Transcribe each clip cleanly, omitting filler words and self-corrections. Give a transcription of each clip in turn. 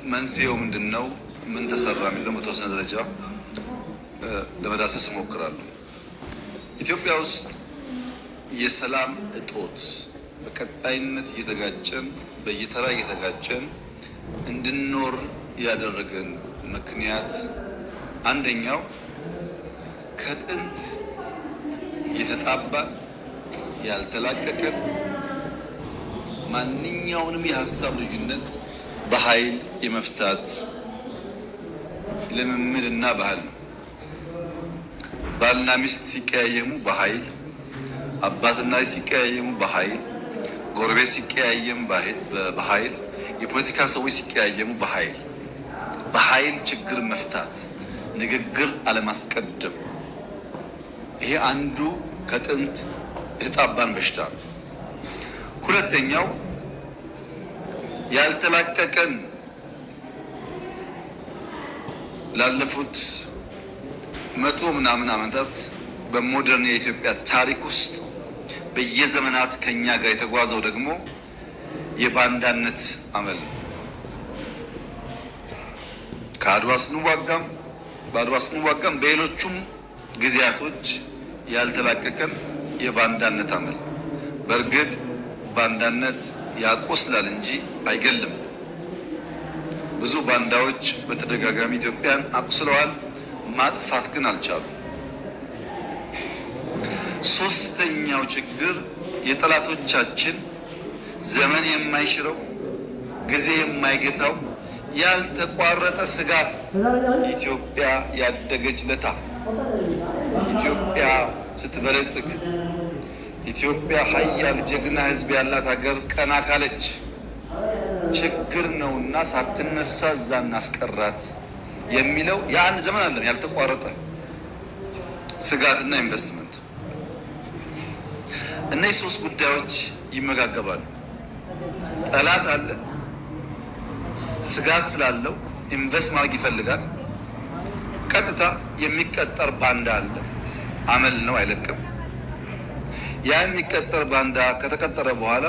መንስኤው ምንድነው? ምን ተሰራ የሚለው በተወሰነ ደረጃ ለመዳሰስ እሞክራለሁ። ኢትዮጵያ ውስጥ የሰላም እጦት በቀጣይነት እየተጋጨን በየተራ እየተጋጨን እንድንኖር ያደረገን ምክንያት አንደኛው ከጥንት የተጣባን ያልተላቀቀን ማንኛውንም የሀሳብ ልዩነት በኃይል የመፍታት ልምምድና ባህል ነው። ባልና ሚስት ሲቀያየሙ በኃይል፣ አባትና ልጅ ሲቀያየሙ በኃይል፣ ጎረቤት ሲቀያየም በኃይል፣ የፖለቲካ ሰዎች ሲቀያየሙ በኃይል ችግር መፍታት፣ ንግግር አለማስቀደም። ይሄ አንዱ ከጥንት የተጣባን በሽታ ነው። ሁለተኛው ያልተላቀቀን ላለፉት 100 ምናምን ዓመታት በሞደርን የኢትዮጵያ ታሪክ ውስጥ በየዘመናት ከኛ ጋር የተጓዘው ደግሞ የባንዳነት አመል ነው። በአድዋ ስንዋጋም በሌሎቹም ጊዜያቶች ያልተላቀቀን የባንዳነት አመል። በእርግጥ ባንዳነት ያቆስላል እንጂ አይገልም። ብዙ ባንዳዎች በተደጋጋሚ ኢትዮጵያን አቁስለዋል፣ ማጥፋት ግን አልቻሉም። ሶስተኛው ችግር የጠላቶቻችን ዘመን የማይሽረው ጊዜ የማይገታው ያልተቋረጠ ስጋት። ኢትዮጵያ ያደገች ለታ፣ ኢትዮጵያ ስትበለጽግ፣ ኢትዮጵያ ሀያል ጀግና ሕዝብ ያላት ሀገር ቀና ካለች ችግር ነውና ሳትነሳ እዛ እናስቀራት የሚለው የአንድ ዘመን አለን ያልተቋረጠ ስጋትና ኢንቨስትመንት። እነዚህ ሶስት ጉዳዮች ይመጋገባሉ። ጠላት አለ፣ ስጋት ስላለው ኢንቨስት ማድረግ ይፈልጋል። ቀጥታ የሚቀጠር ባንዳ አለ፣ አመል ነው አይለቅም። ያ የሚቀጠር ባንዳ ከተቀጠረ በኋላ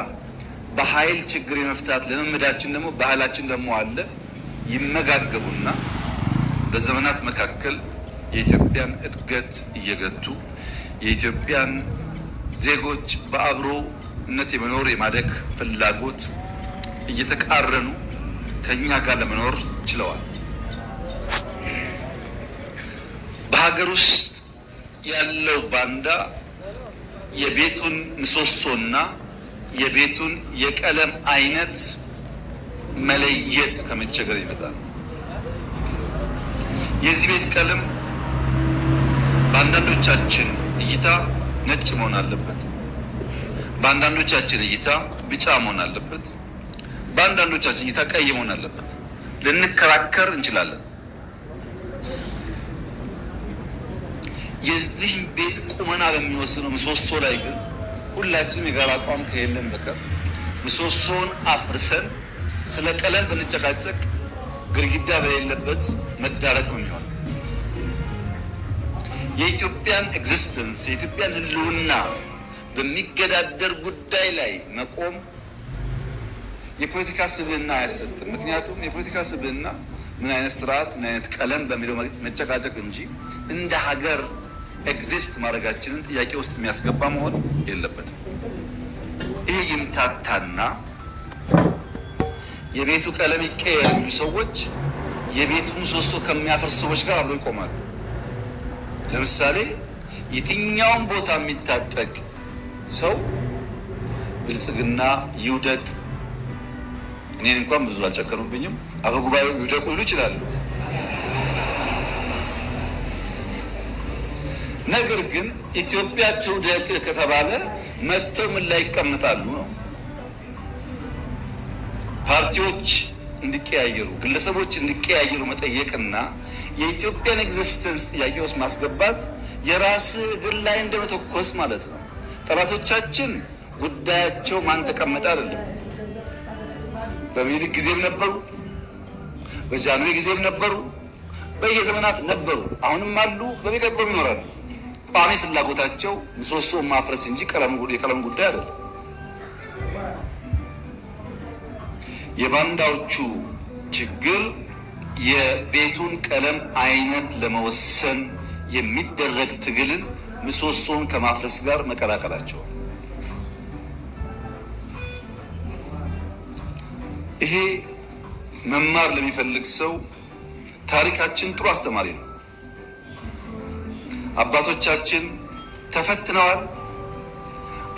በኃይል ችግር የመፍታት ልምምዳችን ደግሞ ባህላችን ደግሞ አለ። ይመጋገቡና በዘመናት መካከል የኢትዮጵያን እድገት እየገቱ የኢትዮጵያን ዜጎች በአብሮነት የመኖር የማደግ ፍላጎት እየተቃረኑ ከኛ ጋር ለመኖር ችለዋል። በሀገር ውስጥ ያለው ባንዳ የቤቱን ምሰሶና የቤቱን የቀለም አይነት መለየት ከመቸገር ይመጣል። የዚህ ቤት ቀለም በአንዳንዶቻችን እይታ ነጭ መሆን አለበት፣ በአንዳንዶቻችን እይታ ቢጫ መሆን አለበት፣ በአንዳንዶቻችን እይታ ቀይ መሆን አለበት። ልንከራከር እንችላለን። የዚህ ቤት ቁመና በሚወስነው ምሰሶ ላይ ግን ሁላችንም የጋራ አቋም ከሌለን በቀር ምሰሶውን አፍርሰን ስለ ቀለም ብንጨቃጨቅ ግድግዳ በሌለበት መዳረቅ ነው የሚሆነው። የኢትዮጵያን ኤግዚስተንስ የኢትዮጵያን ሕልውና በሚገዳደር ጉዳይ ላይ መቆም የፖለቲካ ስብዕና አያሰጥም። ምክንያቱም የፖለቲካ ስብዕና ምን አይነት ስርዓት፣ ምን አይነት ቀለም በሚለው መጨቃጨቅ እንጂ እንደ ሀገር ኤግዚስት ማድረጋችንን ጥያቄ ውስጥ የሚያስገባ መሆን የለበትም። ይሄ ይምታታና የቤቱ ቀለም ይቀየር የሚሉ ሰዎች የቤቱን ምሰሶ ከሚያፈርሱ ሰዎች ጋር አብረው ይቆማሉ። ለምሳሌ የትኛውን ቦታ የሚታጠቅ ሰው ብልጽግና ይውደቅ፣ እኔን እንኳን ብዙ አልጨከኑብኝም፣ አፈጉባኤው ይውደቁ ይሉ ይችላሉ። ነገር ግን ኢትዮጵያ ትውደቅ ከተባለ መጥተው ምን ላይ ይቀመጣሉ ነው። ፓርቲዎች እንዲቀያየሩ፣ ግለሰቦች እንዲቀያየሩ መጠየቅና የኢትዮጵያን ኤግዚስተንስ ጥያቄ ውስጥ ማስገባት የራስ እግር ላይ እንደመተኮስ ማለት ነው። ጠላቶቻችን ጉዳያቸው ማን ተቀመጠ አይደለም። በሚኒሊክ ጊዜም ነበሩ፣ በጃንሆይ ጊዜም ነበሩ፣ በየዘመናት ነበሩ፣ አሁንም አሉ፣ በሚቀጥለው ይኖራሉ። ቋሚ ፍላጎታቸው ምሰሶ ማፍረስ እንጂ የቀለም ጉዳይ አይደለም። የባንዳዎቹ ችግር የቤቱን ቀለም አይነት ለመወሰን የሚደረግ ትግልን ምሰሶን ከማፍረስ ጋር መቀላቀላቸው። ይሄ መማር ለሚፈልግ ሰው ታሪካችን ጥሩ አስተማሪ ነው። አባቶቻችን ተፈትነዋል።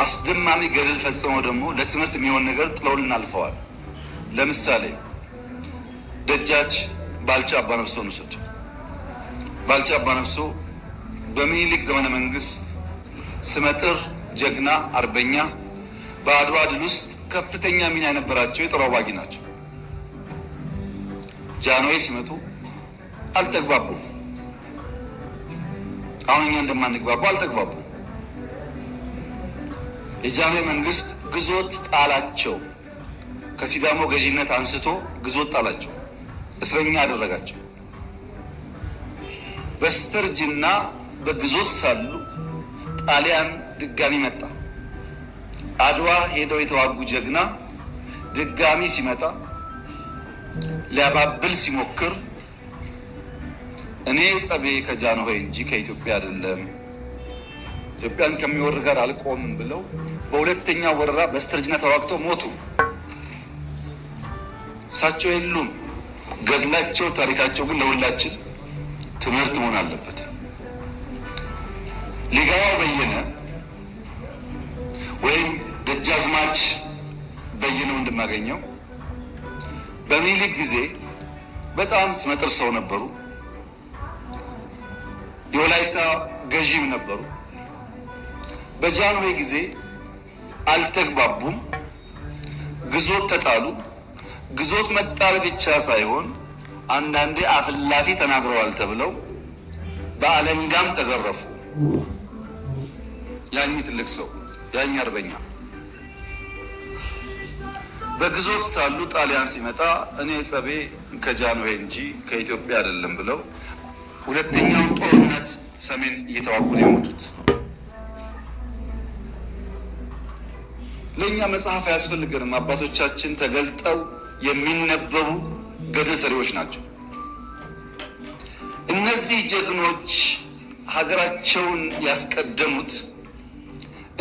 አስደማሚ ገድል ፈጽመው ደግሞ ለትምህርት የሚሆን ነገር ጥለውልን አልፈዋል። ለምሳሌ ደጃች ባልቻ አባነፍሶን ውሰድ። ባልቻ አባነፍሶ በሚኒሊክ ዘመነ መንግስት ስመጥር ጀግና አርበኛ፣ በአድዋ ድል ውስጥ ከፍተኛ ሚና የነበራቸው የጦር አዋጊ ናቸው። ጃንሆይ ሲመጡ አልተግባቡም። አሁን እኛ እንደማንግባቡ አልተግባቡም። የጃንሆይ መንግስት ግዞት ጣላቸው። ከሲዳሞ ገዢነት አንስቶ ግዞት ጣላቸው፣ እስረኛ አደረጋቸው። በስተርጅና በግዞት ሳሉ ጣሊያን ድጋሚ መጣ። አድዋ ሄደው የተዋጉ ጀግና ድጋሚ ሲመጣ ሊያባብል ሲሞክር እኔ ጸቤ ከጃንሆይ እንጂ ከኢትዮጵያ አይደለም፣ ኢትዮጵያን ከሚወር ጋር አልቆምም ብለው በሁለተኛው ወረራ በስተርጅና ተዋግተው ሞቱ። እሳቸው የሉም። ገድላቸው፣ ታሪካቸው ግን ለሁላችን ትምህርት መሆን አለበት። ሊጋባው በየነ ወይም ደጃዝማች በየነ እንደማገኘው በሚኒሊክ ጊዜ በጣም ስመጥር ሰው ነበሩ። የወላይታ ገዢም ነበሩ። በጃንሆይ ጊዜ አልተግባቡም፣ ግዞት ተጣሉ። ግዞት መጣል ብቻ ሳይሆን አንዳንዴ አፍላፊ ተናግረዋል ተብለው በአለንጋም ተገረፉ። ያኝ ትልቅ ሰው ያኝ አርበኛ በግዞት ሳሉ ጣሊያን ሲመጣ እኔ ጸቤ ከጃንሆይ እንጂ ከኢትዮጵያ አይደለም ብለው ሁለተኛው ጦርነት ሰሜን እየተዋጉ ነው የሞቱት። ለእኛ መጽሐፍ አያስፈልገንም። አባቶቻችን ተገልጠው የሚነበቡ ገድል ሰሪዎች ናቸው። እነዚህ ጀግኖች ሀገራቸውን ያስቀደሙት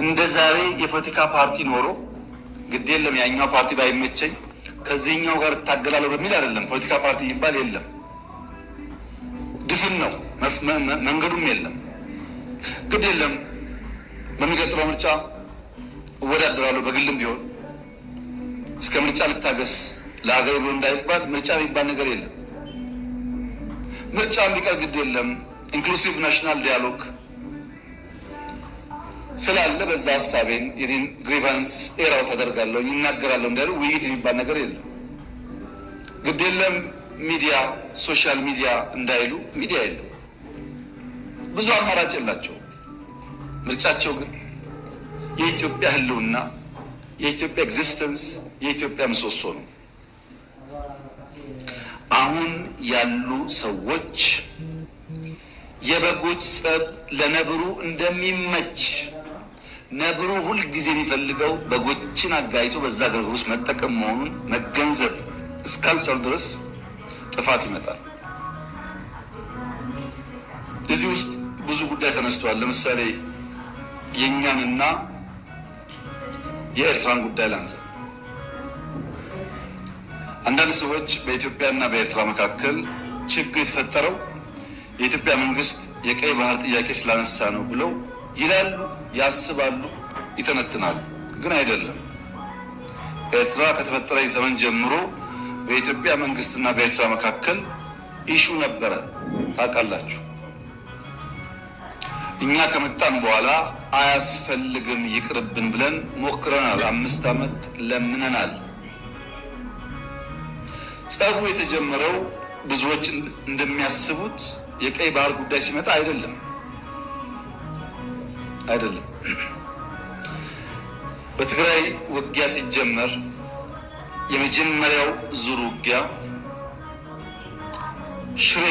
እንደ ዛሬ የፖለቲካ ፓርቲ ኖሮ ግድ የለም ያኛው ፓርቲ ባይመቸኝ ከዚህኛው ጋር እታገላለሁ በሚል አይደለም። ፖለቲካ ፓርቲ ይባል የለም፣ ድፍን ነው፣ መንገዱም የለም። ግድ የለም በሚቀጥለው ምርጫ እወዳደራለሁ በግልም ቢሆን እስከ ምርጫ ልታገስ ለሀገር ብሎ እንዳይባል ምርጫ የሚባል ነገር የለም። ምርጫ የሚቀር ግድ የለም። ኢንክሉሲቭ ናሽናል ዲያሎግ ስላለ በዛ ሀሳቤን የኔን ግሪቫንስ ኤራው ተደርጋለሁ ይናገራለሁ እንዳሉ ውይይት የሚባል ነገር የለም። ግድ የለም ሚዲያ ሶሻል ሚዲያ እንዳይሉ ሚዲያ የለም። ብዙ አማራጭ የላቸው። ምርጫቸው ግን የኢትዮጵያ ሕልውና፣ የኢትዮጵያ ኤግዚስተንስ፣ የኢትዮጵያ ምሰሶ ነው። አሁን ያሉ ሰዎች የበጎች ጸብ ለነብሩ እንደሚመች ነብሩ ሁልጊዜ የሚፈልገው በጎችን አጋይቶ በዛ ግርግር ውስጥ መጠቀም መሆኑን መገንዘብ እስካልቻሉ ድረስ ጥፋት ይመጣል። እዚህ ውስጥ ብዙ ጉዳይ ተነስቷል። ለምሳሌ የእኛንና የኤርትራን ጉዳይ ላንሳ። አንዳንድ ሰዎች በኢትዮጵያና በኤርትራ መካከል ችግር የተፈጠረው የኢትዮጵያ መንግስት የቀይ ባህር ጥያቄ ስላነሳ ነው ብለው ይላሉ፣ ያስባሉ፣ ይተነትናሉ። ግን አይደለም። ኤርትራ ከተፈጠረች ዘመን ጀምሮ በኢትዮጵያ መንግስትና በኤርትራ መካከል ኢሹ ነበረ፣ ታውቃላችሁ። እኛ ከመጣን በኋላ አያስፈልግም ይቅርብን ብለን ሞክረናል። 5 ዓመት ለምነናል። ጸቡ የተጀመረው ብዙዎች እንደሚያስቡት የቀይ ባህር ጉዳይ ሲመጣ አይደለም። በትግራይ ውጊያ ሲጀመር የመጀመሪያው ዙር ውጊያ ሽሬ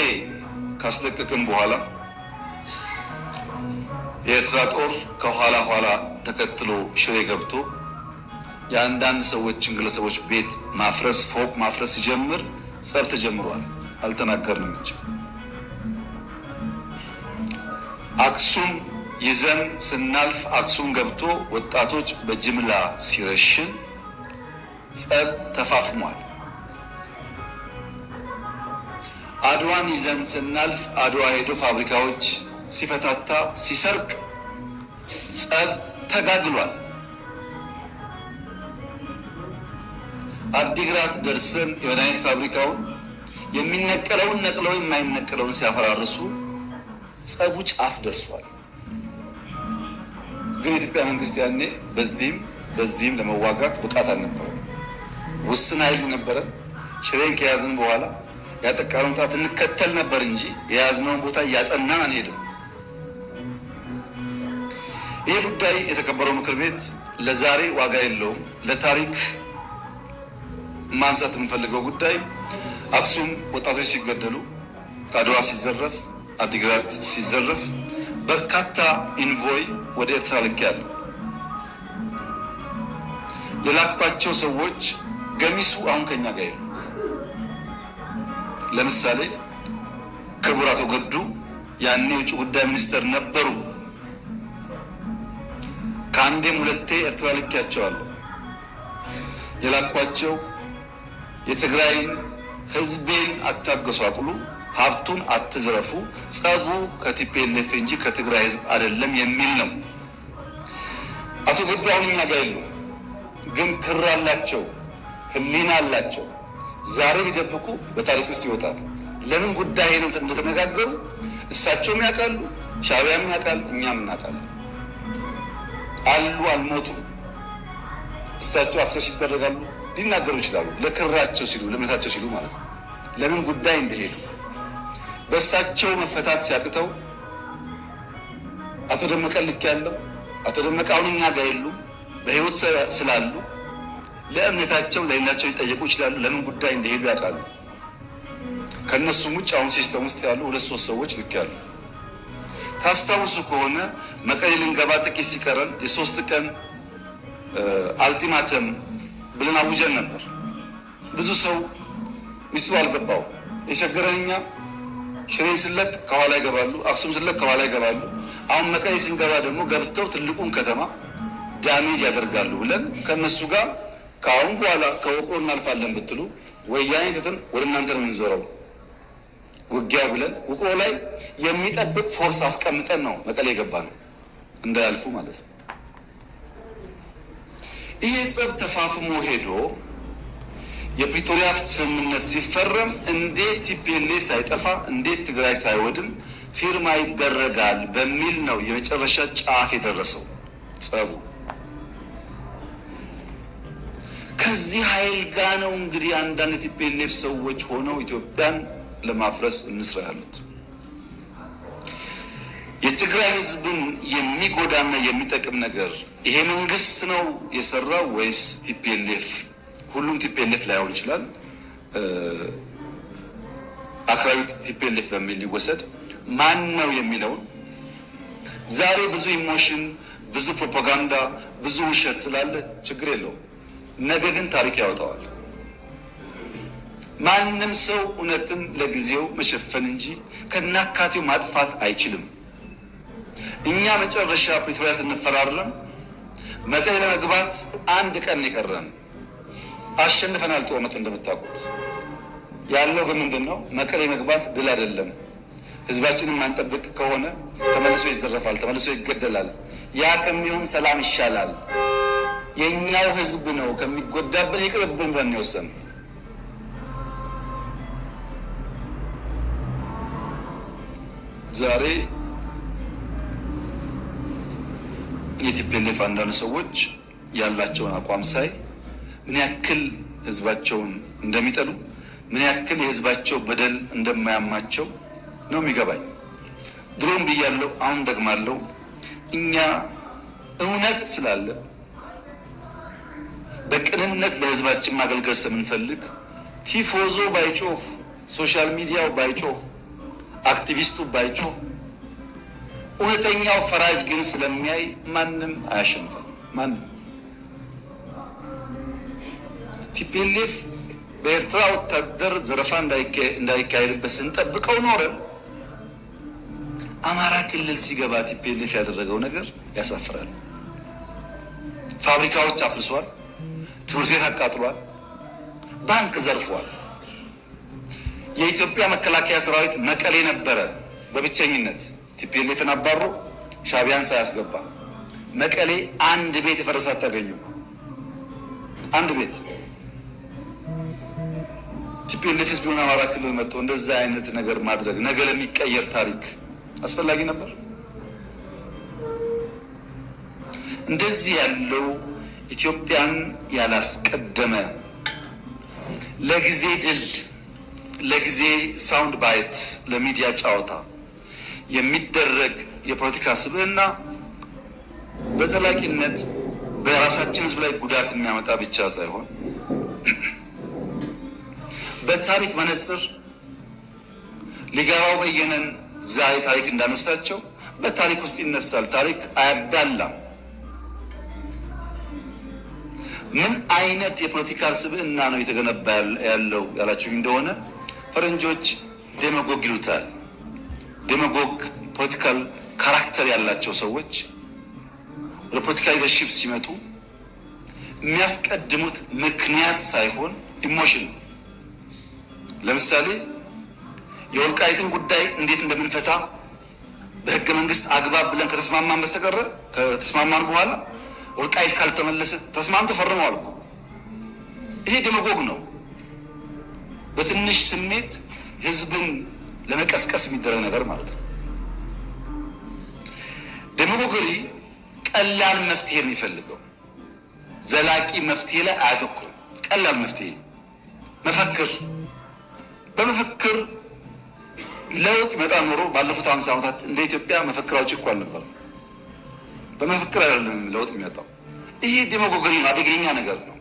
ካስለቀቅን በኋላ የኤርትራ ጦር ከኋላ ኋላ ተከትሎ ሽሬ ገብቶ የአንዳንድ ሰዎችን ግለሰቦች ቤት ማፍረስ፣ ፎቅ ማፍረስ ሲጀምር ጸብ ተጀምሯል። አልተናገርንም እንጂ አክሱም ይዘን ስናልፍ አክሱም ገብቶ ወጣቶች በጅምላ ሲረሽን ጸብ ተፋፍሟል። አድዋን ይዘን ስናልፍ አድዋ ሄዶ ፋብሪካዎች ሲፈታታ ሲሰርቅ ጸብ ተጋግሏል። አዲግራት ደርሰን የመድኃኒት ፋብሪካውን የሚነቀለውን ነቅለው የማይነቀለውን ሲያፈራርሱ ጸቡ ጫፍ ደርሷል። ግን የኢትዮጵያ መንግስት ያኔ በዚህም ለመዋጋት ብቃት አልነበረም። ውስን ኃይል ነበረ። ሽሬን ከያዝን በኋላ ያጠቃነውን ጣት እንከተል ነበር እንጂ የያዝነውን ቦታ እያጸናን አንሄድም። ይህ ጉዳይ የተከበረው ምክር ቤት ለዛሬ ዋጋ የለውም። ለታሪክ ማንሳት የምንፈልገው ጉዳይ አክሱም ወጣቶች ሲገደሉ፣ አድዋ ሲዘረፍ፣ አዲግራት ሲዘረፍ በርካታ ኢንቮይ ወደ ኤርትራ ልኬያለሁ። የላኳቸው ሰዎች ገሚሱ አሁን ከኛ ጋር የሉ። ለምሳሌ ክቡር አቶ ገዱ ያኔ የውጭ ጉዳይ ሚኒስትር ነበሩ። ከአንዴም ሁለቴ ኤርትራ ልኬያቸዋለሁ። የላኳቸው የትግራይን ህዝቤን አታገሷቁሉ፣ ሀብቱን አትዝረፉ፣ ጸቡ ከቲፒኤልኤፍ እንጂ ከትግራይ ህዝብ አይደለም የሚል ነው። አቶ ገዱ አሁን እኛ ጋር የሉ፣ ግን ክር አላቸው፣ ህሊና አላቸው። ዛሬ ቢደብቁ በታሪክ ውስጥ ይወጣል። ለምን ጉዳይ ነው እንደተነጋገሩ እሳቸውም ያውቃሉ፣ ሻዕቢያም ያውቃል፣ እኛም እናውቃለን። አሉ አልሞቱም። እሳቸው አክሰስ ይደረጋሉ፣ ሊናገሩ ይችላሉ። ለክራቸው ሲሉ ለእምነታቸው ሲሉ ማለት ነው። ለምን ጉዳይ እንደሄዱ በእሳቸው መፈታት ሲያቅተው አቶ ደመቀ ልክ ያለው አቶ ደመቀ አሁን እኛ ጋር የሉም። በህይወት ስላሉ ለእምነታቸው ለሌላቸው ሊጠየቁ ይችላሉ። ለምን ጉዳይ እንደሄዱ ያውቃሉ። ከእነሱም ውጭ አሁን ሲስተም ውስጥ ያሉ 2-3 ሰዎች ልክ ያሉ። ታስታውሱ ከሆነ መቀሌ ልንገባ ጥቂት ሲቀረን የ3 ቀን አልቲማተም ብለን አውጀን ነበር። ብዙ ሰው ሚስጥሩ አልገባው። የቸገረን እኛ ሽሬ ስለቅ ከኋላ ይገባሉ፣ አክሱም ስለቅ ከኋላ ይገባሉ። አሁን መቀሌ ስንገባ ደግሞ ገብተው ትልቁን ከተማ ዳሜጅ ያደርጋሉ ብለን ከነሱ ጋር ከአሁን በኋላ ከውቅሮ እናልፋለን ብትሉ ወያኔ ትተን ወደ እናንተ ነው የምንዞረው ውጊያው ብለን ውቅሮ ላይ የሚጠብቅ ፎርስ አስቀምጠን ነው መቀሌ የገባ ነው እንዳያልፉ ማለት ነው። ይሄ ጸብ ተፋፍሞ ሄዶ የፕሪቶሪያ ስምምነት ሲፈረም እንዴት ቲፒኤልኤፍ ሳይጠፋ እንዴት ትግራይ ሳይወድም ፊርማ ይደረጋል በሚል ነው የመጨረሻ ጫፍ የደረሰው ጸቡ። ከዚህ ኃይል ጋር ነው እንግዲህ አንዳንድ ቲፒኤልኤፍ ሰዎች ሆነው ኢትዮጵያን ለማፍረስ እንስራ ያሉት። የትግራይ ህዝብን የሚጎዳና የሚጠቅም ነገር ይሄ መንግስት ነው የሰራው ወይስ ቲፒኤልኤፍ? ሁሉም ቲፒኤልኤፍ ላይሆን ይችላል። አክራሪ ቲፒኤልኤፍ በሚል ሊወሰድ ማን ነው የሚለውን ዛሬ ብዙ ኢሞሽን፣ ብዙ ፕሮፓጋንዳ፣ ብዙ ውሸት ስላለ ችግር የለውም። ነገ ግን ታሪክ ያወጣዋል። ማንም ሰው እውነትን ለጊዜው መሸፈን እንጂ ከናካቴው ማጥፋት አይችልም። እኛ መጨረሻ ፕሪቶሪያ ስንፈራረም መቀሌ ለመግባት 1 ቀን የቀረን አሸንፈናል። ጦርነቱ እንደምታውቁት ያለው ግን ምንድነው? መቀሌ መግባት ድል አይደለም። ህዝባችንን ማንጠብቅ ከሆነ ተመልሶ ይዘረፋል፣ ተመልሶ ይገደላል። ያ ከሚሆን ሰላም ይሻላል። የኛው ህዝብ ነው ከሚጎዳብን ይቅርብን ብለን የወሰን። ዛሬ የቲፒኤልኤፍ አንዳንድ ሰዎች ያላቸውን አቋም ሳይ ምን ያክል ህዝባቸውን እንደሚጠሉ፣ ምን ያክል የህዝባቸው በደል እንደማያማቸው ነው የሚገባኝ። ድሮም ብያለሁ፣ አሁን ደግማለሁ። እኛ እውነት ስላለ በቅንነት ለህዝባችን ማገልገል ስለምንፈልግ ቲፎዞ ባይጮህ፣ ሶሻል ሚዲያው ባይጮህ፣ አክቲቪስቱ ባይጮህ፣ እውነተኛው ፈራጅ ግን ስለሚያይ ማንም አያሸንፈም። ማንም ቲፒኤልኤፍ በኤርትራ ወታደር ዘረፋ እንዳይካሄድበት ስንጠብቀው ኖረን አማራ ክልል ሲገባ ቲፒኤልኤፍ ያደረገው ነገር ያሳፍራል። ፋብሪካዎች አፍርሷል፣ ትምህርት ቤት አቃጥሏል፣ ባንክ ዘርፏል። የኢትዮጵያ መከላከያ ሰራዊት መቀሌ ነበረ በብቸኝነት ቲፒኤልኤፍን አባሮ ሻዕቢያን ሳያስገባ። መቀሌ አንድ ቤት የፈረሰ አታገኙ፣ አንድ ቤት። ቲፒኤልኤፍስ ቢሆን አማራ ክልል መጥቶ እንደዛ አይነት ነገር ማድረግ ነገ ለሚቀየር ታሪክ አስፈላጊ ነበር? እንደዚህ ያለው ኢትዮጵያን ያላስቀደመ ለጊዜ ድል፣ ለጊዜ ሳውንድ ባይት፣ ለሚዲያ ጨዋታ የሚደረግ የፖለቲካ ስብዕና በዘላቂነት በራሳችን ሕዝብ ላይ ጉዳት የሚያመጣ ብቻ ሳይሆን በታሪክ መነጽር ሊገባው በየነን ዛሬ ታሪክ እንዳነሳቸው በታሪክ ውስጥ ይነሳል። ታሪክ አያዳላም። ምን አይነት የፖለቲካ ስብዕና ነው የተገነባ ያለው ያላችሁ እንደሆነ ፈረንጆች ዴማጎግ ይሉታል። ዴማጎግ ፖለቲካል ካራክተር ያላቸው ሰዎች ወደ ፖለቲካ ሊደርሺፕ ሲመጡ የሚያስቀድሙት ምክንያት ሳይሆን ኢሞሽን። ለምሳሌ የወልቃይትን ጉዳይ እንዴት እንደምንፈታ በህገ መንግስት አግባብ ብለን ከተስማማን በስተቀር ከተስማማን በኋላ ወልቃይት ካልተመለሰ ተስማምተው ፈርመዋል እኮ። ይሄ ዴማጎግ ነው። በትንሽ ስሜት ህዝብን ለመቀስቀስ የሚደረግ ነገር ማለት ነው። ዴማጎገሪ ቀላል መፍትሄ የሚፈልገው ዘላቂ መፍትሄ ላይ አያተኩርም። ቀላል መፍትሄ መፈክር፣ በመፈክር ለውጥ ይመጣ ኖሮ ባለፉት 50 ዓመታት እንደ ኢትዮጵያ መፈክር አውጪ እኮ አልነበረም። በመፈክር አይደለም ለውጥ የሚመጣው። ይሄ ዴማጎገሪ አደገኛ ነገር ነው።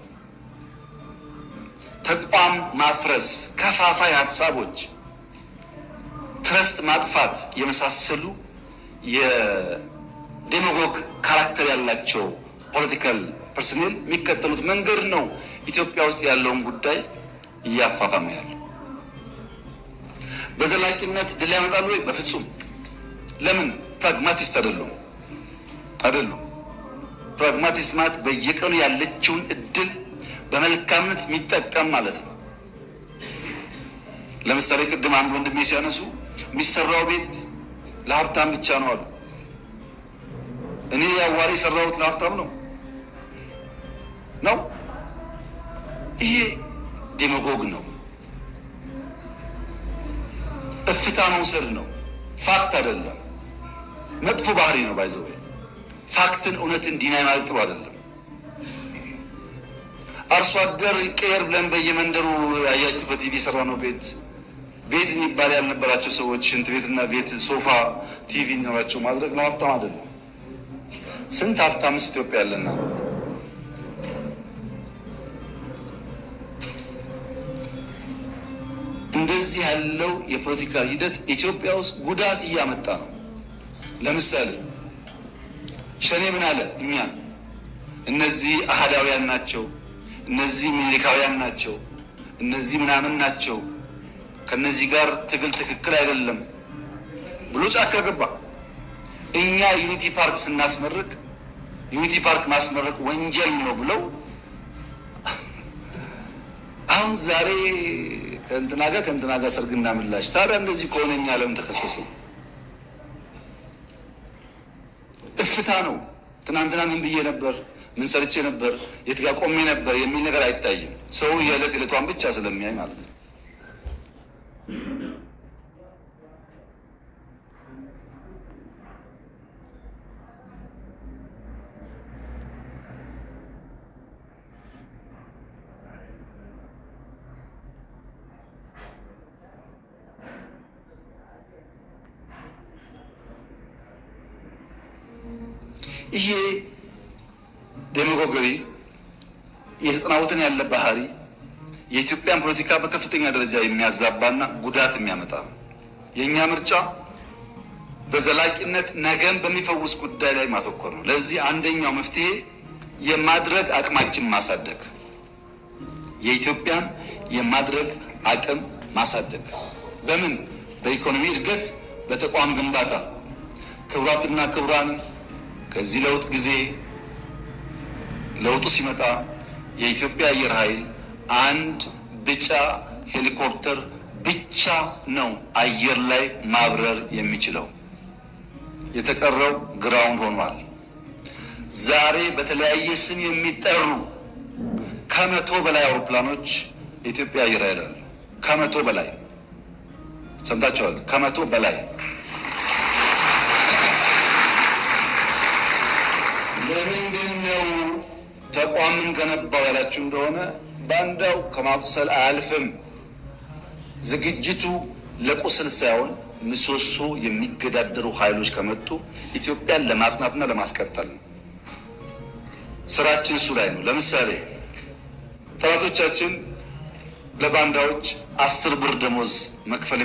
ተቋም ማፍረስ፣ ከፋፋይ ሀሳቦች፣ ትረስት ማጥፋት የመሳሰሉ የዴማጎግ ካራክተር ያላቸው ፖለቲካል ፐርሰኔል የሚከተሉት መንገድ ነው ኢትዮጵያ ውስጥ ያለውን ጉዳይ እያፋፋመ ያለው። በዘላቂነት ድል ያመጣሉ ወይ? በፍጹም። ለምን? ፕራግማቲስት አይደሉም። ፕራግማቲስት ማለት በየቀኑ ያለችውን እድል በመልካምነት የሚጠቀም ማለት ነው። ለምሳሌ ቅድም አንድ ወንድሜ ሲያነሱ የሚሰራው ቤት ለሀብታም ብቻ ነው አሉ። እኔ ያዋሪ የሰራሁት ለሀብታም ነው። ይሄ ዴማጎግ ነው። እፍታ መውሰድ ነው። ፋክት አይደለም። መጥፎ ባህሪ ነው። ባይዘው ፋክትን እውነትን ዲናይ ማለት ጥሩ አይደለም። አርሶ አደር ይቀየር ብለን በየመንደሩ ያያችሁ በቲቪ የሰራ ነው ቤት የሚባል ያልነበራቸው ሰዎች ሽንት ቤትና ቤት፣ ሶፋ፣ ቲቪ ይኖራቸው ማድረግ ለሀብታም አይደለም። ስንት ሀብታምስ ኢትዮጵያ ያለና እንደዚህ ያለው የፖለቲካ ሂደት ኢትዮጵያ ውስጥ ጉዳት እያመጣ ነው። ለምሳሌ ሸኔ ምን አለ? እኛን እነዚህ አህዳውያን ናቸው፣ እነዚህ ሚኒሊካውያን ናቸው፣ እነዚህ ምናምን ናቸው፣ ከነዚህ ጋር ትግል ትክክል አይደለም ብሎ ጫካ ገባ። እኛ ዩኒቲ ፓርክ ስናስመርቅ ዩኒቲ ፓርክ ማስመረቅ ወንጀል ነው ብለው አሁን ዛሬ ከእንትና ጋር ሰርግና ምላሽ። ታዲያ እንደዚህ ከሆነ እኛ ለምን ተከሰስን? እፍታ ነው። ትናንትና ምን ብዬ ነበር፣ ምን ሰርቼ ነበር፣ የት ጋር ቆሜ ነበር የሚል ነገር አይታይም። ሰው የዕለት ዕለቷን ብቻ ስለሚያይ ማለት ነው። ይሄ ዴማጎገሪ የተጠናወተን ያለ ባህሪ የኢትዮጵያን ፖለቲካ በከፍተኛ ደረጃ የሚያዛባና ጉዳት የሚያመጣ ነው። የእኛ ምርጫ በዘላቂነት ነገን በሚፈውስ ጉዳይ ላይ ማተኮር ነው። ለዚህ አንደኛው መፍትሄ የማድረግ አቅማችን ማሳደግ፣ የኢትዮጵያን የማድረግ አቅም ማሳደግ። በምን? በኢኮኖሚ እድገት፣ በተቋም ግንባታ። ክቡራትና ክቡራን፣ ከዚህ ለውጥ ጊዜ ለውጡ ሲመጣ የኢትዮጵያ አየር ኃይል አንድ ቢጫ ሄሊኮፕተር ብቻ ነው አየር ላይ ማብረር የሚችለው። የተቀረው ግራውንድ ሆኗል። ዛሬ በተለያየ ስም የሚጠሩ ከ100 በላይ አውሮፕላኖች የኢትዮጵያ አየር ኃይል አሉ። ከ100 በላይ ሰምታችኋል። ከ100 በላይ። ለምንድን ነው ተቋምን ገነባው ያላችሁ እንደሆነ ባንዳው ከማቁሰል አያልፍም። ዝግጅቱ ለቁስል ሳይሆን ምሰሶ የሚገዳደሩ ኃይሎች ከመጡ ኢትዮጵያን ለማጽናትና ለማስቀጠል ነው። ስራችን እሱ ላይ ነው። ለምሳሌ ጠላቶቻችን ለባንዳዎች 10 ብር ደሞዝ መክፈል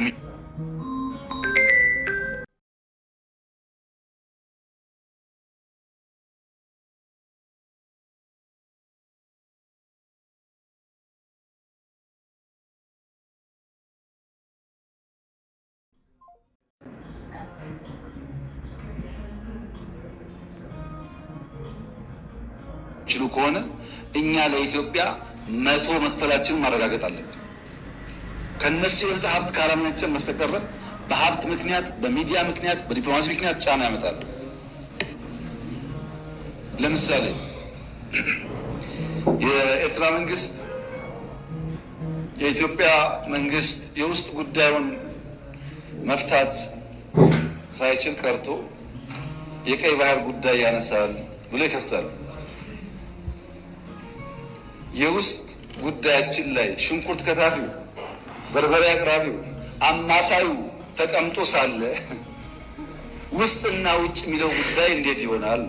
ችሉ ከሆነ እኛ ለኢትዮጵያ 100 መክፈላችንን ማረጋገጥ አለብን። ከነሱ የበለጠ ሀብት ካላመነጨን በስተቀር በሀብት ምክንያት፣ በሚዲያ ምክንያት፣ በዲፕሎማሲ ምክንያት ጫና ያመጣል። ለምሳሌ የኤርትራ መንግስት የኢትዮጵያ መንግስት የውስጥ ጉዳዩን መፍታት ሳይችል ቀርቶ የቀይ ባህር ጉዳይ ያነሳል ብሎ ይከሳል። የውስጥ ጉዳያችን ላይ ሽንኩርት ከታፊው፣ በርበሬ አቅራቢው፣ አማሳዩ ተቀምጦ ሳለ ውስጥና ውጭ የሚለው ጉዳይ እንዴት ይሆናል?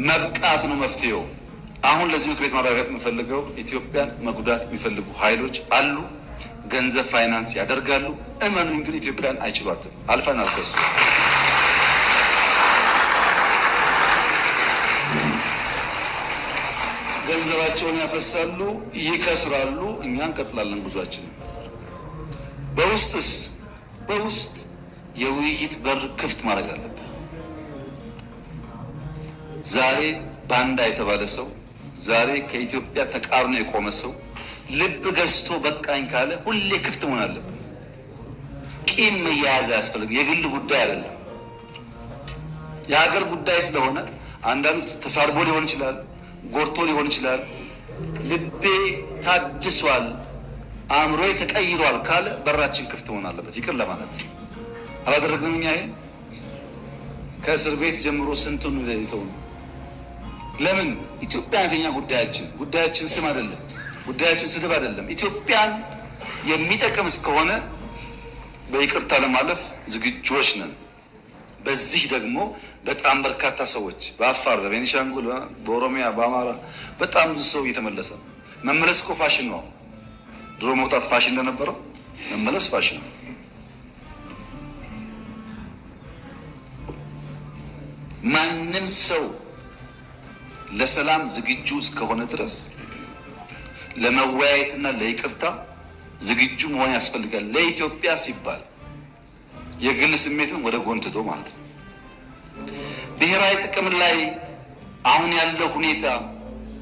መብቃት ነው መፍትሄው። አሁን ለዚህ ምክር ቤት ማረጋገጥ የምፈልገው ኢትዮጵያን መጉዳት የሚፈልጉ ኃይሎች አሉ። ገንዘብ ፋይናንስ ያደርጋሉ። እመኑኝ ግን ኢትዮጵያን አይችሏትም። አልፈን አልከሱ ገንዘባቸውን ያፈሳሉ፣ ይከስራሉ። እኛ እንቀጥላለን ጉዟችን። በውስጥ የውይይት በር ክፍት ማድረግ አለብን። ዛሬ ባንዳ የተባለ ሰው፣ ዛሬ ከኢትዮጵያ ተቃርኖ የቆመ ሰው ልብ ገዝቶ በቃኝ ካለ ሁሌ ክፍት መሆን አለብን። ቂም መያያዝ አያስፈልግም። የግል ጉዳይ አይደለም፣ የሀገር ጉዳይ ስለሆነ አንዳንዱ ተሳርቦ ሊሆን ይችላል፣ ጎርቶ ሊሆን ይችላል። ልቤ ታድሷል፣ አእምሮዬ ተቀይሯል ካለ በራችን ክፍት መሆን አለበት። ይቅር ለማለት አላደረግንም። እኛ ይሄ ከእስር ቤት ጀምሮ ስንቱን ለይተው ነው። ለምን? ኢትዮጵያ አንተኛ ጉዳያችን ስም አይደለም፣ ጉዳያችን ስድብ አይደለም። ኢትዮጵያን የሚጠቅም እስከሆነ በይቅርታ ለማለፍ ዝግጁዎች ነን። በዚህ ደግሞ በጣም በርካታ ሰዎች በአፋር፣ በቤኒሻንጉል፣ በኦሮሚያ፣ በአማራ በጣም ብዙ ሰው እየተመለሰ ነው። መመለስ እኮ ፋሽን ነው። ድሮ መውጣት ፋሽን እንደነበረው መመለስ ፋሽን ነው። ማንም ሰው ለሰላም ዝግጁ እስከሆነ ድረስ ለመወያየትና ለይቅርታ ዝግጁ መሆን ያስፈልጋል። ለኢትዮጵያ ሲባል የግል ስሜትን ወደ ጎን ትቶ ማለት ነው። ብሔራዊ ጥቅም ላይ አሁን ያለው ሁኔታ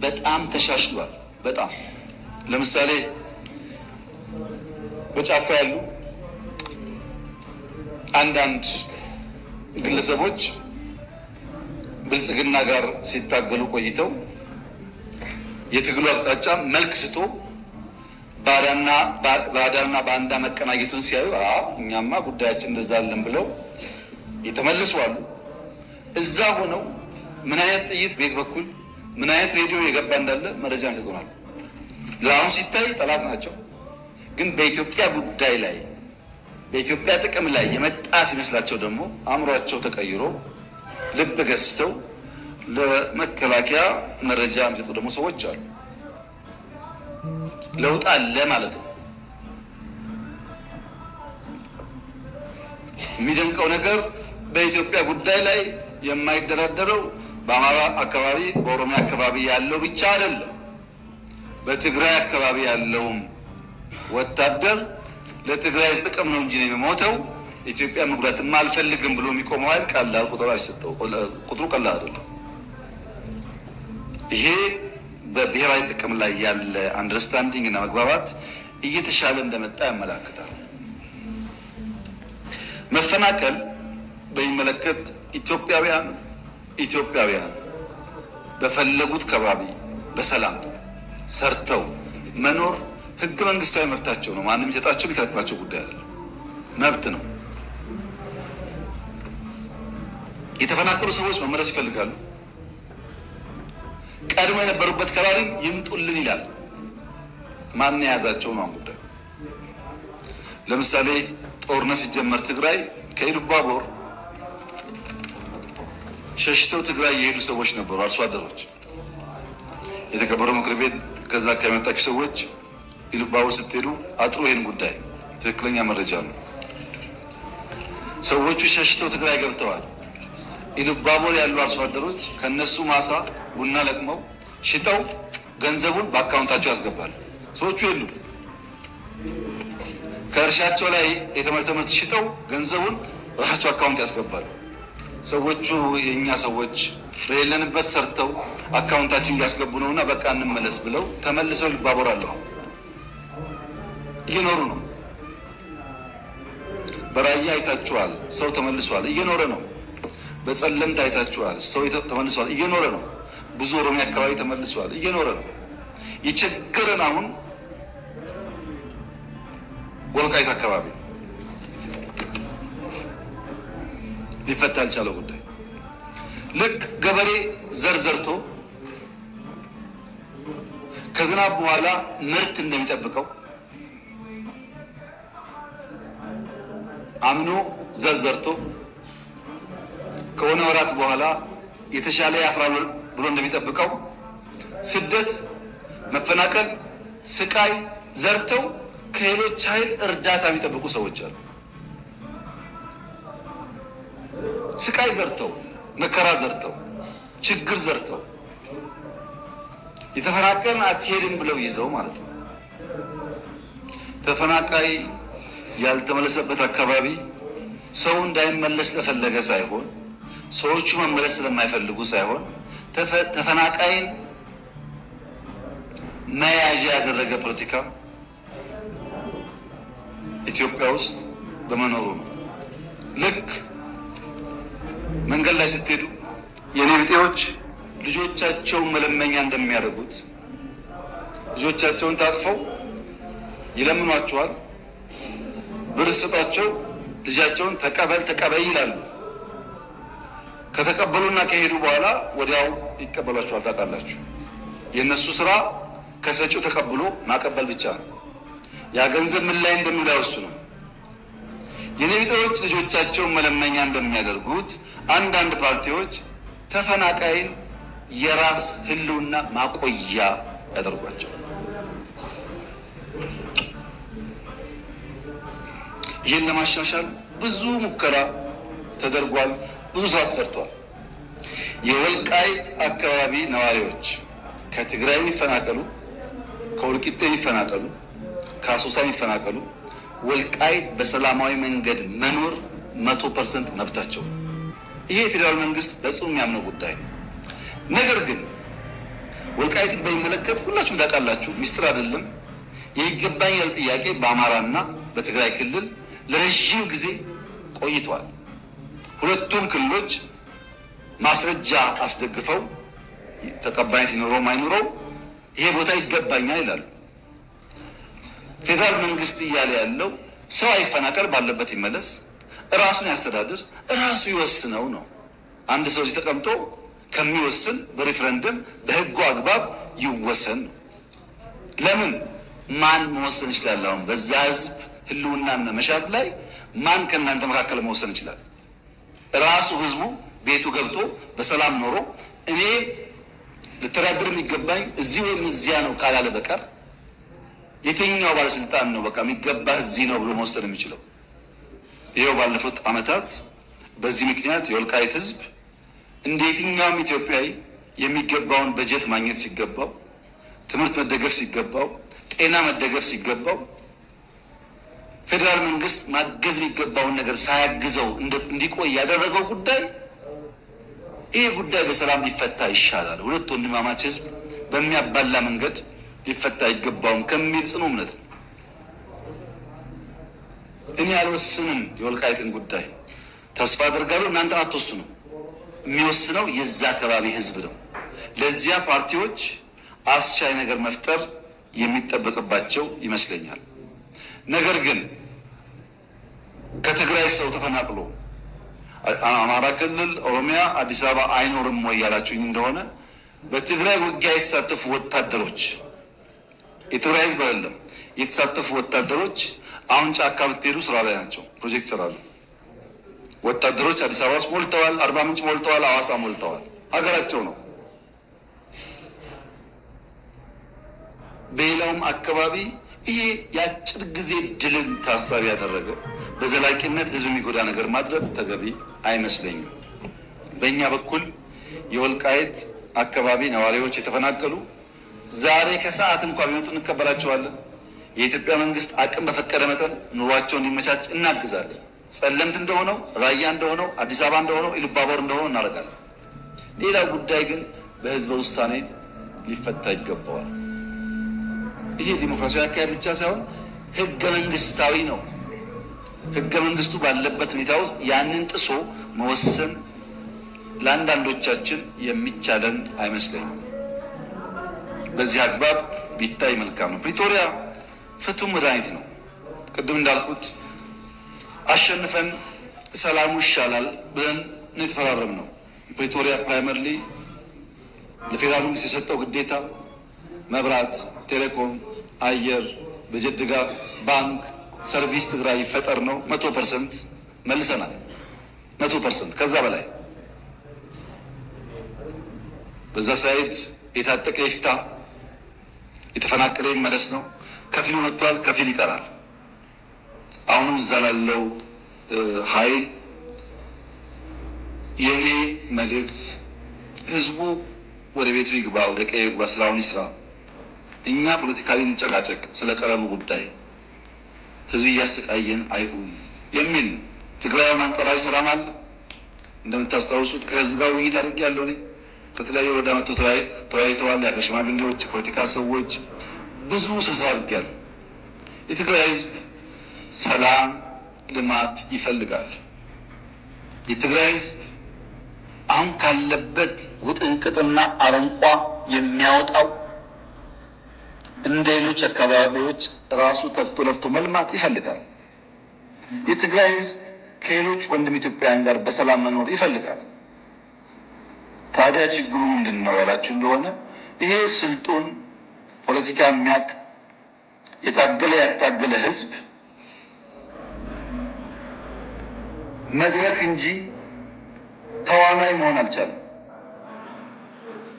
በጣም ተሻሽሏል። በጣም ለምሳሌ በጫካ ያሉ አንዳንድ ግለሰቦች ብልጽግና ጋር ሲታገሉ ቆይተው የትግሉ አቅጣጫ መልክ ስቶ ባዳና ባንዳ መቀናጀቱን ሲያዩ እኛማ ጉዳያችን እንደዛ አለን ብለው የተመለሱ አሉ። እዛ ሆነው ምን አይነት ጥይት ቤት በኩል ምን አይነት ሬዲዮ የገባ እንዳለ መረጃ ይሰጡናል። ለአሁን ሲታይ ጠላት ናቸው፣ ግን በኢትዮጵያ ጉዳይ ላይ በኢትዮጵያ ጥቅም ላይ የመጣ ሲመስላቸው ደግሞ አእምሯቸው ተቀይሮ ልብ ገዝተው ለመከላከያ መረጃ የሚሰጡ ደግሞ ሰዎች አሉ። ለውጥ አለ ማለት ነው። የሚደንቀው ነገር በኢትዮጵያ ጉዳይ ላይ የማይደራደረው በአማራ አካባቢ፣ በኦሮሚያ አካባቢ ያለው ብቻ አይደለም። በትግራይ አካባቢ ያለውም ወታደር ለትግራይ ጥቅም ነው እንጂ ነው የሚሞተው ኢትዮጵያ መጉዳትም አልፈልግም ብሎ የሚቆመው ኃይል ቀላል ቁጥሩ ቀላል አይደለም። ይሄ በብሔራዊ ጥቅም ላይ ያለ አንደርስታንዲንግ እና መግባባት እየተሻለ እንደመጣ ያመለክታል። መፈናቀል በሚመለከት ኢትዮጵያውያን በፈለጉት ከባቢ በሰላም ሰርተው መኖር ህገ መንግስታዊ መብታቸው ነው። ማንም ይሰጣቸው ሊከለክላቸው ጉዳይ አይደለም፣ መብት ነው። የተፈናቀሉ ሰዎች መመለስ ይፈልጋሉ። ቀድሞ የነበሩበት ከባቢ ይምጡልን ይላል። ማን የያዛቸው ነው ጉዳይ። ለምሳሌ ጦርነት ሲጀመር ትግራይ ከኢሉባቦር ሸሽተው ትግራይ የሄዱ ሰዎች ነበሩ፣ አርሶ አደሮች። የተከበረው ምክር ቤት ከዛ ከመጣችሁ ሰዎች ኢሉባቦር ስትሄዱ አጥሩ ይሄን ጉዳይ ትክክለኛ መረጃ ነው። ሰዎቹ ሸሽተው ትግራይ ገብተዋል። ኢሉባቦር ያሉ አርሶ አደሮች ከነሱ ማሳ ቡና ለቅመው ሽጠው ገንዘቡን በአካውንታቸው ያስገባሉ። ሰዎቹ የሉ ከእርሻቸው ላይ የተመረተ ምርት ሽጠው ገንዘቡን ራሳቸው አካውንት ያስገባሉ። ሰዎቹ የኛ ሰዎች በሌለንበት ሰርተው አካውንታችን እያስገቡ ነውና በቃ እንመለስ ብለው ተመልሰው ኢሉባቦር አለው እየኖሩ ነው። በራያ አይታችኋል፣ ሰው ተመልሷል፣ እየኖረ ነው። በጸለምት አይታችኋል፣ ሰው ተመልሷል፣ እየኖረ ነው። ብዙ ኦሮሚያ አካባቢ ተመልሷል፣ እየኖረ ነው። የቸገረን አሁን ወልቃይት አካባቢ ሊፈታ ያልቻለው ጉዳይ ልክ ገበሬ ዘር ዘርቶ ከዝናብ በኋላ ምርት እንደሚጠብቀው አምኖ ዘር ዘርቶ ከሆነ ወራት በኋላ የተሻለ ያፍራል ብሎ እንደሚጠብቀው ስደት፣ መፈናቀል፣ ስቃይ ዘርተው ከሌሎች ኃይል እርዳታ የሚጠብቁ ሰዎች አሉ። ስቃይ ዘርተው፣ መከራ ዘርተው፣ ችግር ዘርተው የተፈናቀልን አትሄድም ብለው ይዘው ማለት ነው። ተፈናቃይ ያልተመለሰበት አካባቢ ሰው እንዳይመለስ ለፈለገ ሳይሆን ሰዎቹ መመለስ ስለማይፈልጉ ሳይሆን ተፈናቃይን መያዣ ያደረገ ፖለቲካ ኢትዮጵያ ውስጥ በመኖሩ ነው። ልክ መንገድ ላይ ስትሄዱ የኔ ብጤዎች ልጆቻቸውን መለመኛ እንደሚያደርጉት ልጆቻቸውን ታቅፈው ይለምኗቸዋል። ብር ስጧቸው፣ ልጃቸውን ተቀበል ይላሉ። ከተቀበሉና ከሄዱ በኋላ ወዲያው ይቀበሏቸዋል። ታውቃላችሁ፣ የእነሱ ስራ ከሰጪው ተቀብሎ ማቀበል ብቻ ነው። ያ ገንዘብ ምን ላይ እንደሚውል አይወስኑም። የኔ ቢጤዎች ልጆቻቸውን መለመኛ እንደሚያደርጉት አንዳንድ ፓርቲዎች ተፈናቃይን የራስ ህልውና ማቆያ ያደርጓቸው። ይህን ለማሻሻል ብዙ ሙከራ ተደርጓል። ብዙ ስራ ተሰርቷል። የወልቃይት አካባቢ ነዋሪዎች ከትግራይ የሚፈናቀሉ፣ ከወልቂጤ የሚፈናቀሉ፣ ከአሶሳ የሚፈናቀሉ ወልቃይት በሰላማዊ መንገድ መኖር 100% መብታቸው። ይሄ የፌዴራል መንግስት በጽኑ የሚያምነው ጉዳይ ነው። ነገር ግን ወልቃይትን በሚመለከት ሁላችሁም ታውቃላችሁ፣ ሚስጥር አይደለም። የይገባኛል ጥያቄ በአማራና በትግራይ ክልል ለረጅም ጊዜ ቆይቷል። ሁለቱም ክልሎች ማስረጃ አስደግፈው ተቀባይነት ይኖረው አይኖረው ይሄ ቦታ ይገባኛል ይላሉ። ፌዴራል መንግስት እያለ ያለው ሰው አይፈናቀል፣ ባለበት ይመለስ፣ እራሱን ያስተዳድር፣ እራሱ ይወስነው ነው። አንድ ሰው እዚህ ተቀምጦ ከሚወስን በሪፍረንደም በህጉ አግባብ ይወሰን ነው። ለምን ማን መወሰን ይችላል? አሁን በዛ ህዝብ ህልውናና መሻት ላይ ማን ከእናንተ መካከል መወሰን ይችላል? ራሱ ህዝቡ ቤቱ ገብቶ በሰላም ኖሮ እኔ ልተዳደር የሚገባኝ እዚህ ወይም እዚያ ነው ካላለ በቀር የትኛው ባለስልጣን ነው በቃ የሚገባ እዚህ ነው ብሎ መወሰን የሚችለው? ይሄው ባለፉት ዓመታት በዚህ ምክንያት የወልቃይት ህዝብ እንደ የትኛውም ኢትዮጵያዊ የሚገባውን በጀት ማግኘት ሲገባው ትምህርት መደገፍ ሲገባው፣ ጤና መደገፍ ሲገባው ፌዴራል መንግስት ማገዝ የሚገባውን ነገር ሳያግዘው እንዲቆይ ያደረገው ጉዳይ ይሄ ጉዳይ በሰላም ሊፈታ ይሻላል፣ ሁለት ወንድማማች ህዝብ በሚያባላ መንገድ ሊፈታ አይገባውም ከሚል ጽኑ እምነት ነው። እኔ አልወስንም የወልቃይትን ጉዳይ ተስፋ አድርጋለሁ። እናንተ አትወስኑ። የሚወስነው የዛ አካባቢ ህዝብ ነው። ለዚያ ፓርቲዎች አስቻይ ነገር መፍጠር የሚጠበቅባቸው ይመስለኛል። ነገር ግን ከትግራይ ሰው ተፈናቅሎ አማራ ክልል፣ ኦሮሚያ፣ አዲስ አበባ አይኖርም ወይ ያላችሁኝ እንደሆነ በትግራይ ውጊያ የተሳተፉ ወታደሮች የትግራይ ህዝብ አይደለም የተሳተፉ ወታደሮች አሁን ጫካ ብትሄዱ ስራ ላይ ናቸው። ፕሮጀክት ይሰራሉ። ወታደሮች አዲስ አበባ ውስጥ ሞልተዋል፣ አርባ ምንጭ ሞልተዋል፣ ሐዋሳ ሞልተዋል። ሀገራቸው ነው። በሌላውም አካባቢ ይሄ የአጭር ጊዜ ድልን ታሳቢ ያደረገ በዘላቂነት ህዝብ የሚጎዳ ነገር ማድረግ ተገቢ አይመስለኝም። በእኛ በኩል የወልቃይት አካባቢ ነዋሪዎች የተፈናቀሉ ዛሬ ከሰዓት እንኳን ቢመጡ እንቀበላቸዋለን። የኢትዮጵያ መንግስት አቅም በፈቀደ መጠን ኑሯቸው እንዲመቻች እናግዛለን። ጸለምት እንደሆነው፣ ራያ እንደሆነው፣ አዲስ አበባ እንደሆነው፣ ኢሉባቦር እንደሆነው እናደርጋለን። ሌላው ጉዳይ ግን በህዝበ ውሳኔ ሊፈታ ይገባዋል። ይሄ ዲሞክራሲያዊ አካሄድ ብቻ ሳይሆን ህገ መንግስታዊ ነው። ህገ መንግስቱ ባለበት ሁኔታ ውስጥ ያንን ጥሶ መወሰን ለአንዳንዶቻችን የሚቻለን አይመስለኝም። በዚህ አግባብ ቢታይ መልካም ነው። ፕሪቶሪያ ፍቱን መድኃኒት ነው። ቅድም እንዳልኩት አሸንፈን ሰላሙ ይሻላል ብለን ነው የተፈራረምነው። ፕሪቶሪያ ፕራይመርሊ ለፌዴራል መንግስት የሰጠው ግዴታ መብራት፣ ቴሌኮም፣ አየር፣ በጀት ድጋፍ፣ ባንክ፣ ሰርቪስ ትግራይ ይፈጠር ነው። 100% መልሰናል። 100% ከዛ በላይ በዛ ሳይድ የታጠቀ ይፍታ፣ የተፈናቀለ ይመለስ ነው። ከፊሉ መጥቷል፣ ከፊል ይቀራል። አሁንም እዛ ላለው ኃይል የኔ መልእክት ህዝቡ ወደ ቤቱ ይግባ፣ ወደ ቀዬ ይግባ፣ ስራውን ይስራ። እኛ ፖለቲካሊ እንጨቃጨቅ ስለ ቀለሙ ጉዳይ ህዝብ እያሰቃየን አይሁን የሚል ትግራይ አንጻራዊ ሰላም አለ። እንደምታስታውሱት ከህዝብ ጋር ውይይት አድርጌያለሁ። እኔ ከተለያዩ ወረዳ መጥተው ተወያይተዋል። የሀገር ሽማግሌዎች፣ የፖለቲካ ሰዎች ብዙ ስብሰባ አድርጌያለሁ። የትግራይ ህዝብ ሰላም፣ ልማት ይፈልጋል። የትግራይ ህዝብ አሁን ካለበት ውጥንቅጥና አረንቋ የሚያወጣው እንደ ሌሎች አካባቢዎች ራሱ ተፍቶ ለፍቶ መልማት ይፈልጋል። የትግራይ ህዝብ ከሌሎች ወንድም ኢትዮጵያውያን ጋር በሰላም መኖር ይፈልጋል። ታዲያ ችግሩ ምንድን ነው ያላችሁ እንደሆነ ይሄ ስልጡን ፖለቲካ የሚያውቅ የታገለ ያታገለ ህዝብ መድረክ እንጂ ተዋናይ መሆን አልቻለም።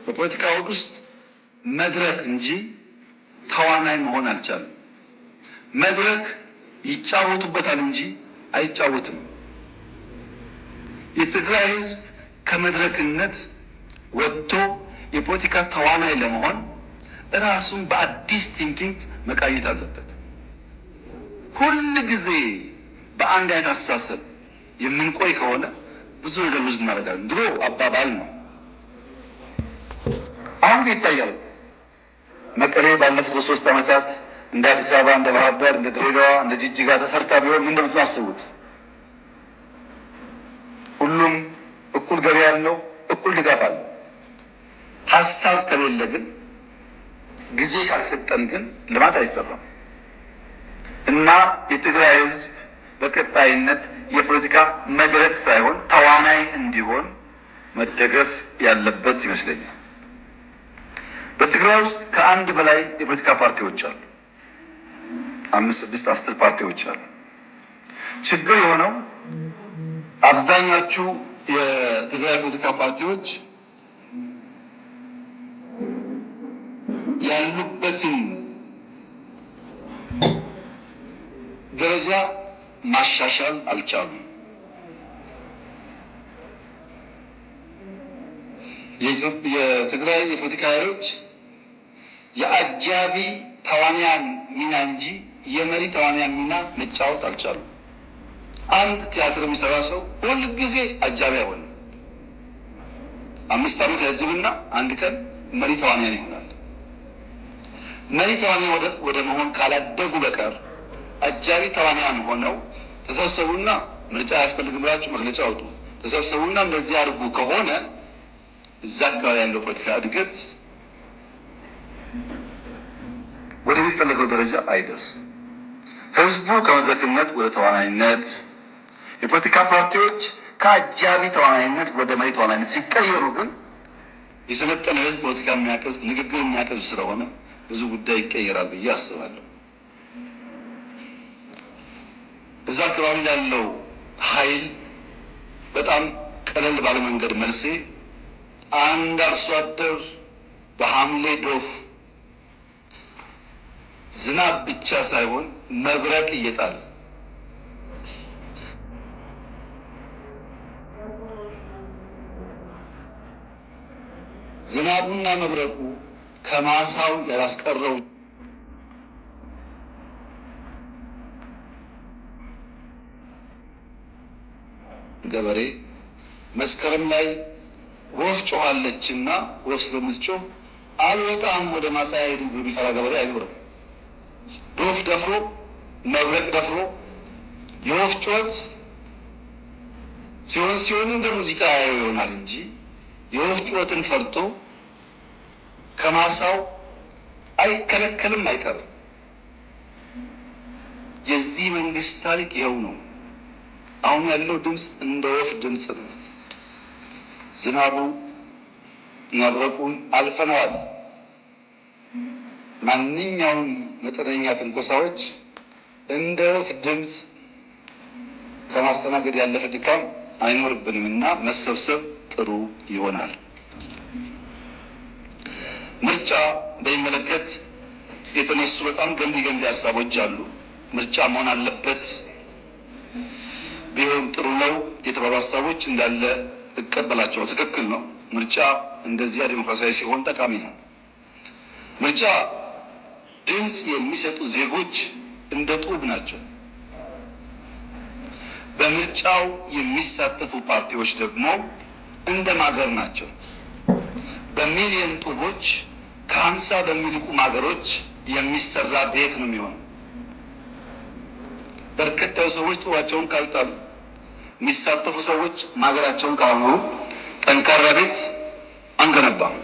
በፖለቲካ ውስጥ መድረክ እንጂ ተዋናይ መሆን አልቻለም። መድረክ ይጫወቱበታል እንጂ አይጫወትም። የትግራይ ህዝብ ከመድረክነት ወጥቶ የፖለቲካ ተዋናይ ለመሆን ራሱን በአዲስ ቲንኪንግ መቃኘት አለበት። ሁል ጊዜ በአንድ አይነት አስተሳሰብ የምንቆይ ከሆነ ብዙ ነገር ብዙ እናደርጋለን። ድሮ አባባል ነው፣ አሁን ይታያል። መቀሌ ባለፉት 3 ዓመታት እንደ አዲስ አበባ፣ እንደ ባህር ዳር፣ እንደ ድሬዳዋ፣ እንደ ጅጅጋ ተሰርታ ቢሆን ምን እንደምታስቡት? ሁሉም እኩል ገበያ ያለው እኩል ድጋፍ አለው። ሀሳብ ከሌለ ግን ጊዜ ካልሰጠን ግን ልማት አይሰራም እና የትግራይ ህዝብ በቀጣይነት የፖለቲካ መድረክ ሳይሆን ተዋናይ እንዲሆን መደገፍ ያለበት ይመስለኛል። በትግራይ ውስጥ ከአንድ በላይ የፖለቲካ ፓርቲዎች አሉ። 5፣ 6፣ 10 ፓርቲዎች አሉ። ችግር የሆነው አብዛኞቹ የትግራይ ፖለቲካ ፓርቲዎች ያሉበትን ደረጃ ማሻሻል አልቻሉም። የትግራይ የፖለቲካ ኃይሎች የአጃቢ ተዋንያን ሚና እንጂ የመሪ ተዋንያን ሚና መጫወት አልቻሉም። አንድ ቲያትር የሚሰራ ሰው ሁል ጊዜ አጃቢ አይሆንም። 5 ዓመት ያጅብና አንድ ቀን መሪ ተዋንያን ይሆናል። መሪ ተዋንያን ወደ መሆን ካላደጉ በቀር አጃቢ ተዋንያን ሆነው ተሰብሰቡና ምርጫ አያስፈልግም ብላችሁ መግለጫ አውጡ፣ ተሰብሰቡና እንደዚህ አድርጉ ከሆነ እዛ አካባቢ ያለው ፖለቲካ እድገት ወደሚፈለገው ደረጃ አይደርስም። ህዝቡ ከመድረክነት ወደ ተዋናይነት፣ የፖለቲካ ፓርቲዎች ከአጃቢ ተዋናይነት ወደ መሪ ተዋናይነት ሲቀየሩ ግን የሰለጠነ ህዝብ ፖለቲካ የሚያቀዝብ ንግግር የሚያቀዝብ ስለሆነ ብዙ ጉዳይ ይቀየራል ብዬ አስባለሁ። እዛ አካባቢ ላለው ኃይል በጣም ቀለል ባለ መንገድ መልሴ አንድ አርሶ አደር በሐምሌ ዶፍ ዝናብ ብቻ ሳይሆን መብረቅ እየጣለ ዝናቡና መብረቁ ከማሳው ያላስቀረው ገበሬ መስከረም ላይ ወፍ ጮኻለችና ወፍ ስለምትጮህ አልወጣም ወደ ማሳ ሄዱ የሚፈራ ገበሬ አይኖርም። ዶፍ ደፍሮ መብረቅ ደፍሮ የወፍ ጩኸት ሲሆን እንደ ሙዚቃ ያየው ይሆናል እንጂ የወፍ ጩኸትን ፈርቶ ከማሳው አይከለከልም፣ አይቀርም። የዚህ መንግስት ታሪክ ይኸው ነው። አሁን ያለው ድምፅ እንደ ወፍ ድምፅ ነው። ዝናቡ መብረቁን አልፈነዋል። ማንኛውም መጠነኛ ትንኮሳዎች እንደ ወፍ ድምፅ ከማስተናገድ ያለፈ ድካም አይኖርብንም እና መሰብሰብ ጥሩ ይሆናል። ምርጫ በሚመለከት የተነሱ በጣም ገንቢ ሀሳቦች አሉ። ምርጫ መሆን አለበት ቢሆን ጥሩ ነው የተባሉ ሀሳቦች እንዳለ እቀበላቸው። ትክክል ነው። ምርጫ እንደዚያ ዲሞክራሲያዊ ሲሆን ጠቃሚ ነው። ምርጫ ድምፅ የሚሰጡ ዜጎች እንደ ጡብ ናቸው። በምርጫው የሚሳተፉ ፓርቲዎች ደግሞ እንደ ማገር ናቸው። በሚሊዮን ጡቦች ከ50 በሚልቁ ማገሮች የሚሰራ ቤት ነው የሚሆነው። በርከት ያሉ ሰዎች ጡባቸውን ካልጣሉ፣ የሚሳተፉ ሰዎች ማገራቸውን ካላኖሩ ጠንካራ ቤት አንገነባም።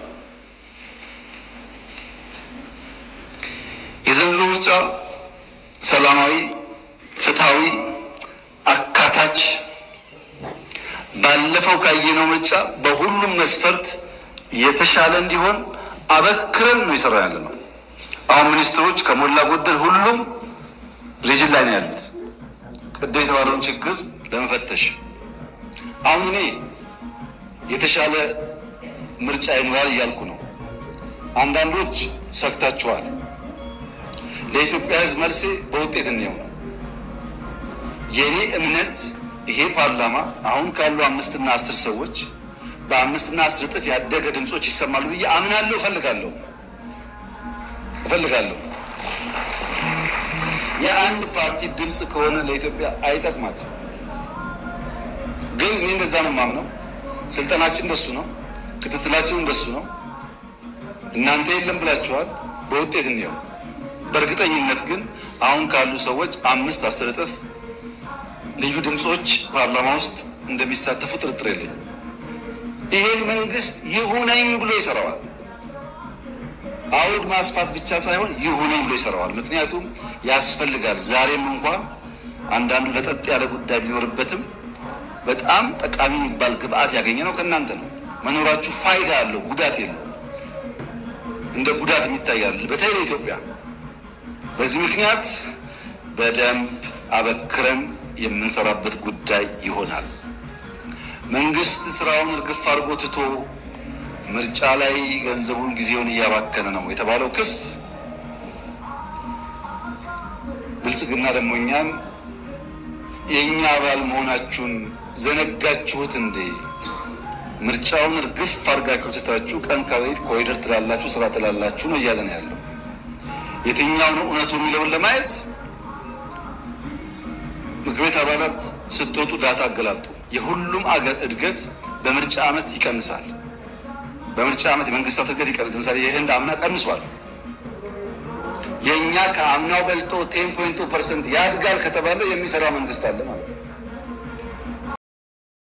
የዘንድሮ ምርጫ ሰላማዊ፣ ፍትሃዊ፣ አካታች ባለፈው ካየነው ምርጫ በሁሉም መስፈርት የተሻለ እንዲሆን አበክረን ነው ይሰራ ያለ ነው። አሁን ሚኒስትሮች ከሞላ ጎደል ሁሉም ሪጅን ላይ ነው ያሉት ቅድም የተባለውን ችግር ለመፈተሽ። አሁን እኔ የተሻለ ምርጫ ይኖራል እያልኩ ነው። አንዳንዶች ሰግታችኋል። ለኢትዮጵያ ሕዝብ መልሴ በውጤት ነው። የኔ እምነት ይሄ ፓርላማ አሁን ካሉ 5 እና 10 ሰዎች በ5 እና 10 እጥፍ ያደገ ድምጾች ይሰማሉ ብዬ አምናለሁ። እፈልጋለሁ። የአንድ ፓርቲ ድምጽ ከሆነ ለኢትዮጵያ አይጠቅማትም። ግን እኔ እንደዛ ነው የማምነው። ስልጠናችን እንደሱ ነው፣ ክትትላችን እንደሱ ነው። እናንተ የለም ብላችኋል። በውጤት ነው። በእርግጠኝነት ግን አሁን ካሉ ሰዎች 5-10 እጥፍ ልዩ ድምጾች ፓርላማ ውስጥ እንደሚሳተፉ ጥርጥር የለኝም። ይሄን መንግስት ይሁነኝ ብሎ ይሰራዋል። አውድ ማስፋት ብቻ ሳይሆን ይሁነኝ ብሎ ይሰራዋል። ምክንያቱም ያስፈልጋል። ዛሬም እንኳን አንዳንዱ ለጠጥ ያለ ጉዳይ ቢኖርበትም በጣም ጠቃሚ የሚባል ግብአት ያገኘ ነው ከእናንተ ነው። መኖራችሁ ፋይዳ አለው፣ ጉዳት የለው። እንደ ጉዳት የሚታያል በተለይ ለኢትዮጵያ። በዚህ ምክንያት በደንብ አበክረን የምንሰራበት ጉዳይ ይሆናል። መንግስት ስራውን እርግፍ አድርጎ ትቶ ምርጫ ላይ ገንዘቡን ጊዜውን እያባከነ ነው የተባለው ክስ ብልጽግና ደግሞ እኛን የእኛ አባል መሆናችሁን ዘነጋችሁት እንዴ? ምርጫውን እርግፍ አድርጋችሁ ትታችሁ ቀን ከሌሊት ኮሪደር ትላላችሁ፣ ስራ ትላላችሁ ነው እያለ ነው ያለው። የትኛው ነው እውነቱ የሚለውን ለማየት ምክር ቤት አባላት ስትወጡ ዳታ አገላብጡ። የሁሉም አገር እድገት በምርጫ ዓመት ይቀንሳል። በምርጫ ዓመት የመንግስታት እድገት ይቀንሳል። ለምሳሌ የህንድ አምና ቀንሷል። የኛ ከአምናው በልጦ 10.2% ያድጋል ከተባለ የሚሰራ መንግስት አለ ማለት ነው።